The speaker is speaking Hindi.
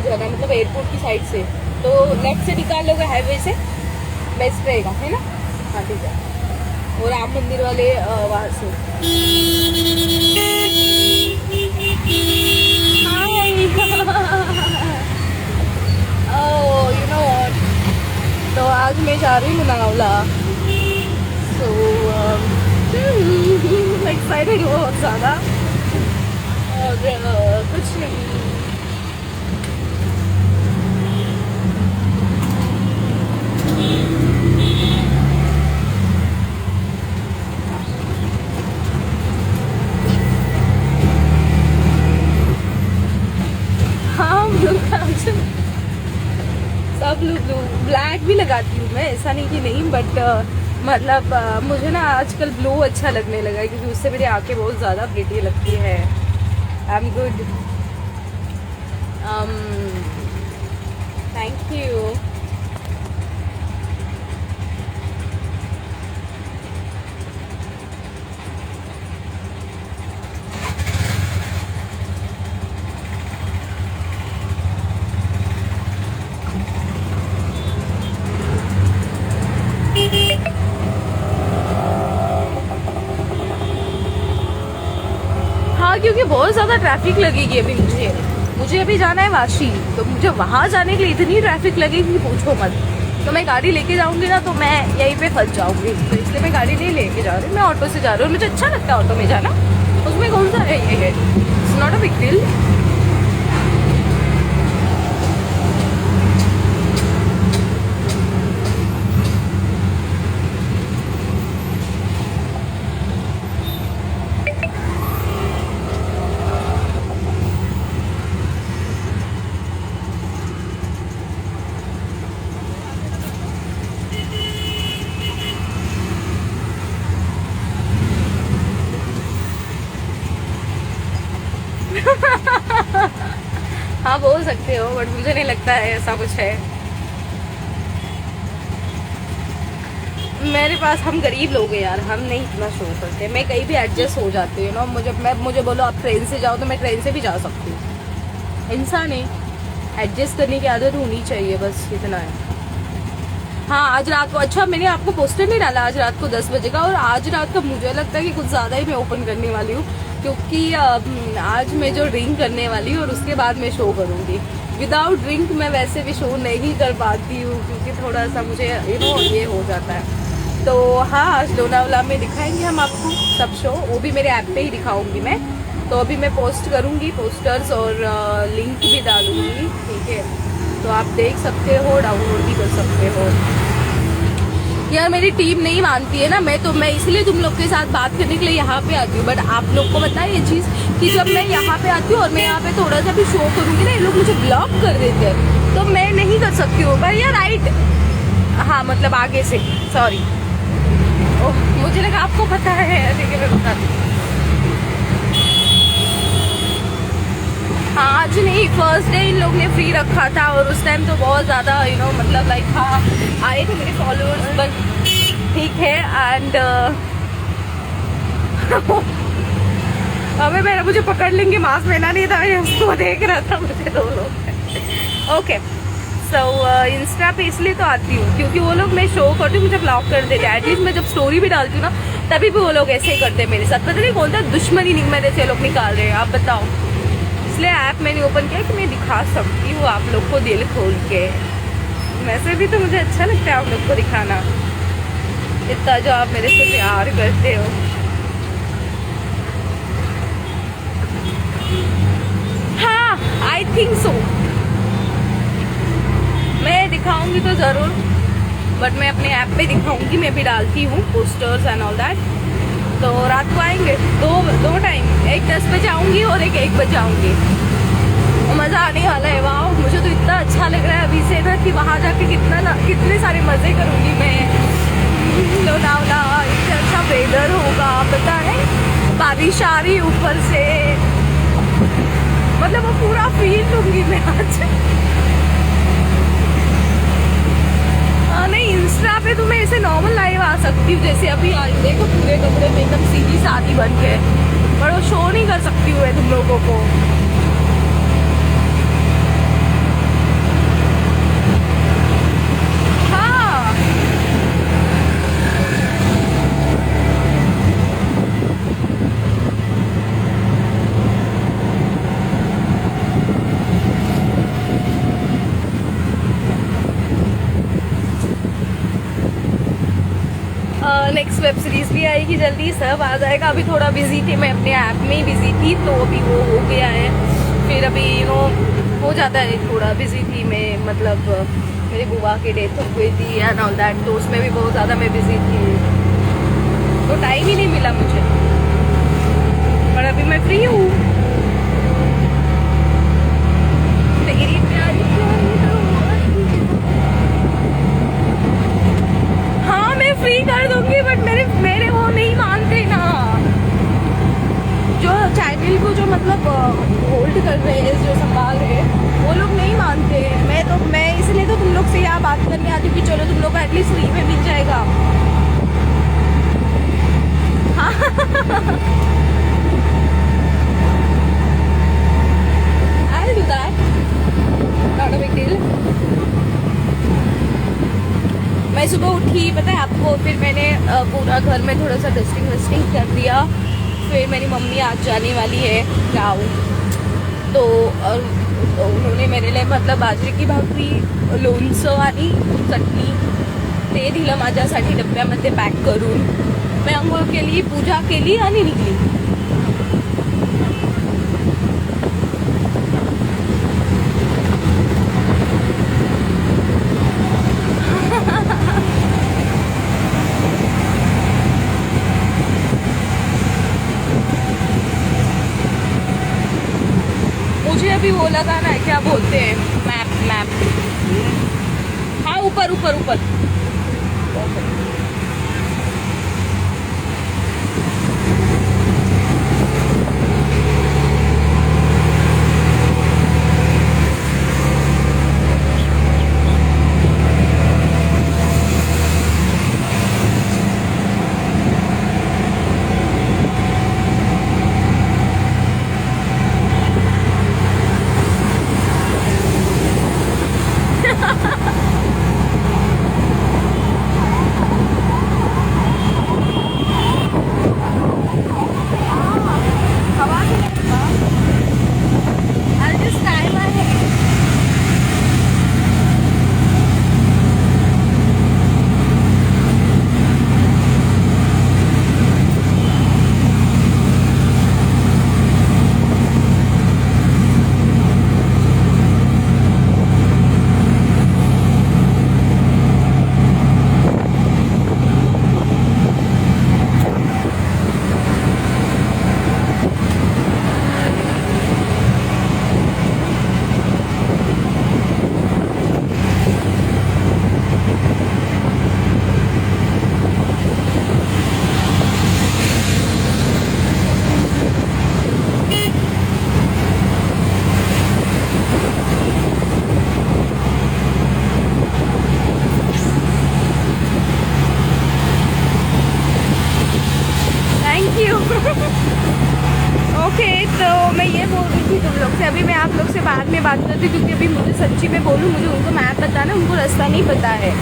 जाना है, मतलब एयरपोर्ट की साइड से, तो लेफ्ट से निकाल लोगे हाईवे से, बेस्ट रहेगा, है ना? हाँ ठीक है। और राम मंदिर वाले वहाँ से। ओह यू नो व्हाट, तो आज मैं जा रही हूँ लोनावला। सो एक्साइटेड हो बहुत ज़्यादा, और कुछ नहीं। हाँ ब्लू सब ब्लू ब्लैक भी लगाती हूँ मैं, ऐसा नहीं कि नहीं, बट मतलब मुझे ना आजकल ब्लू अच्छा लगने लगा है, क्योंकि उससे मेरी आंखें बहुत ज़्यादा प्रिटी लगती है। I am good, thank you. हाँ क्योंकि बहुत ज़्यादा ट्रैफिक लगेगी अभी मुझे अभी जाना है वाशी, तो मुझे वहाँ जाने के लिए इतनी ट्रैफिक लगेगी कि पूछो मत। तो मैं गाड़ी लेके जाऊँगी ना, तो मैं यहीं पे फंस जाऊँगी, तो इसलिए मैं गाड़ी नहीं लेके जा रही, मैं ऑटो से जा रही हूँ। मुझे अच्छा लगता है ऑटो में जाना, उसमें कौन सा है, ये है, it's not a big deal. हाँ बोल सकते हो, बट मुझे नहीं लगता है ऐसा कुछ है मेरे पास। हम गरीब लोग हैं यार, हम नहीं इतना शो करते। मैं कहीं भी एडजस्ट हो जाती हूँ ना, मुझे बोलो आप ट्रेन से जाओ तो मैं ट्रेन से भी जा सकती हूँ। इंसान है, एडजस्ट करने की आदत होनी चाहिए, बस इतना है। हाँ आज रात को, अच्छा मैंने आपको पोस्टर नहीं डाला, आज रात को 10 बजे का, और आज रात का मुझे लगता है कि कुछ ज़्यादा ही मैं ओपन करने वाली हूँ, क्योंकि आज मैं जो ड्रिंक करने वाली हूँ और उसके बाद मैं शो करूँगी। विदाउट ड्रिंक मैं वैसे भी शो नहीं कर पाती हूँ, क्योंकि थोड़ा सा मुझे ये हो जाता है। तो हाँ आज लोनावला में दिखाएंगे हम आपको सब शो, वो भी मेरे ऐप पे ही दिखाऊंगी मैं। तो अभी मैं पोस्ट करूँगी पोस्टर्स और लिंक भी डालूंगी, ठीक है? तो आप देख सकते हो, डाउनलोड भी कर सकते हो। यार मेरी टीम नहीं मानती है ना, मैं इसलिए तुम लोग के साथ बात करने के लिए यहाँ पे आती हूँ, बट आप लोग को पता है ये चीज़ कि जब मैं यहाँ पे आती हूँ और मैं यहाँ पे थोड़ा सा भी शो करूँगी ना, ये लोग मुझे ब्लॉक कर देते हैं, तो मैं नहीं कर सकती हूँ। पर यार राइट, हाँ मतलब आगे से, सॉरी, ओह मुझे लगा आपको पता है, ठीक है मैं बताती हूँ। हाँ आज नहीं, फर्स्ट डे इन लोग ने फ्री रखा था, और उस टाइम तो बहुत ज़्यादा मतलब लाइक हाँ आए थे मेरे फॉलोअर्स, बट ठीक है। एंड अबे मेरा मुझे पकड़ लेंगे, मास्क पहना नहीं था, मैं उसको देख रहा था, मुझे दो लोग। ओके सो इंस्टा पे इसलिए तो आती हूँ क्योंकि वो लोग, मैं शो करती हूँ मुझे ब्लॉक कर देते हैं। एटलीस्ट मैं जब स्टोरी भी डालती हूँ ना, तभी भी वो लोग ऐसे ही करते हैं मेरे साथ, पता नहीं कौन सा दुश्मनी नहीं मेरे से लोग निकाल रहे हैं, आप बताओ। इसलिए ऐप मैंने ओपन किया कि मैं दिखा सकती हूँ आप लोग को दिल खोल के। वैसे भी तो मुझे अच्छा लगता है आप लोग को दिखाना, इतना जो आप मेरे से प्यार करते हो। हाँ आई थिंक सो, मैं दिखाऊंगी तो ज़रूर, बट मैं अपने ऐप पे दिखाऊंगी, मैं भी डालती हूँ पोस्टर्स एंड ऑल दैट। तो रात को आएंगे दो टाइम, एक 10 बजे आऊँगी और एक 1 बजे आऊँगी। मज़ा आने वाला है, वाह मुझे तो इतना अच्छा लग रहा है अभी से ना कि वहाँ जाके कितने सारे मज़े करूँगी मैं। लोनावला इतना अच्छा वेदर होगा, पता है, बारिश आ रही ऊपर से, मतलब वो पूरा फील लूँगी मैं आज। नहीं इंस्टा पे तो मैं ऐसे नॉर्मल लाइव आ सकती हूँ, जैसे अभी आज देखो पूरे कपड़े में एकदम सीधी सादी बन के, पर वो शो नहीं कर सकती हूँ मैं तुम लोगों को। नेक्स्ट वेब सीरीज भी आएगी जल्दी, सब आ जाएगा। अभी थोड़ा बिजी थी, मैं अपने ऐप में ही बिजी थी, तो अभी वो हो गया है। फिर अभी हो जाता है, थोड़ा बिजी थी मैं, मतलब मेरी बुआ की डेथ हो गई थी एंड ऑल दैट, तो उसमें भी बहुत ज़्यादा मैं बिजी थी, तो टाइम ही नहीं मिला मुझे। पर अभी मैं फ्री हूँ। तेरी प्यारी हाँ मैं फ्री कर दूंगी, बट मेरे वो नहीं मानते ना, जो चैनल को जो मतलब होल्ड कर रहे हैं, जो संभाल रहे हैं, वो लोग नहीं मानते। मैं इसलिए तो तुम लोग से यहाँ बात करने आती हूँ कि चलो तुम लोग को एटलीस्ट फ्री में मिल जाएगा। I'll do that. Not a big deal. मैं सुबह उठी, पता है आपको, फिर मैंने पूरा घर में थोड़ा सा डस्टिंग वस्टिंग कर दिया। फिर मेरी मम्मी आज जाने वाली है गाँव, तो उन्होंने मेरे लिए मतलब बाजरी की भाकरी, लोणचं आणि चटणी ते दिलं माझ्यासाठी डब्यामध्ये पॅक करून। मैं अंघोळ केली, पूजा केली आणि निघली। मुझे अभी वो लगाना है, क्या बोलते हैं, मैप। हाँ ऊपर ऊपर ऊपर। ओके, तो मैं ये बोल रही थी तुम लोग से, अभी मैं आप लोग से बाद में बात करती हूँ, क्योंकि अभी मुझे सच्ची में बोलूँ, मुझे उनको मैप बताना, उनको रास्ता नहीं पता है।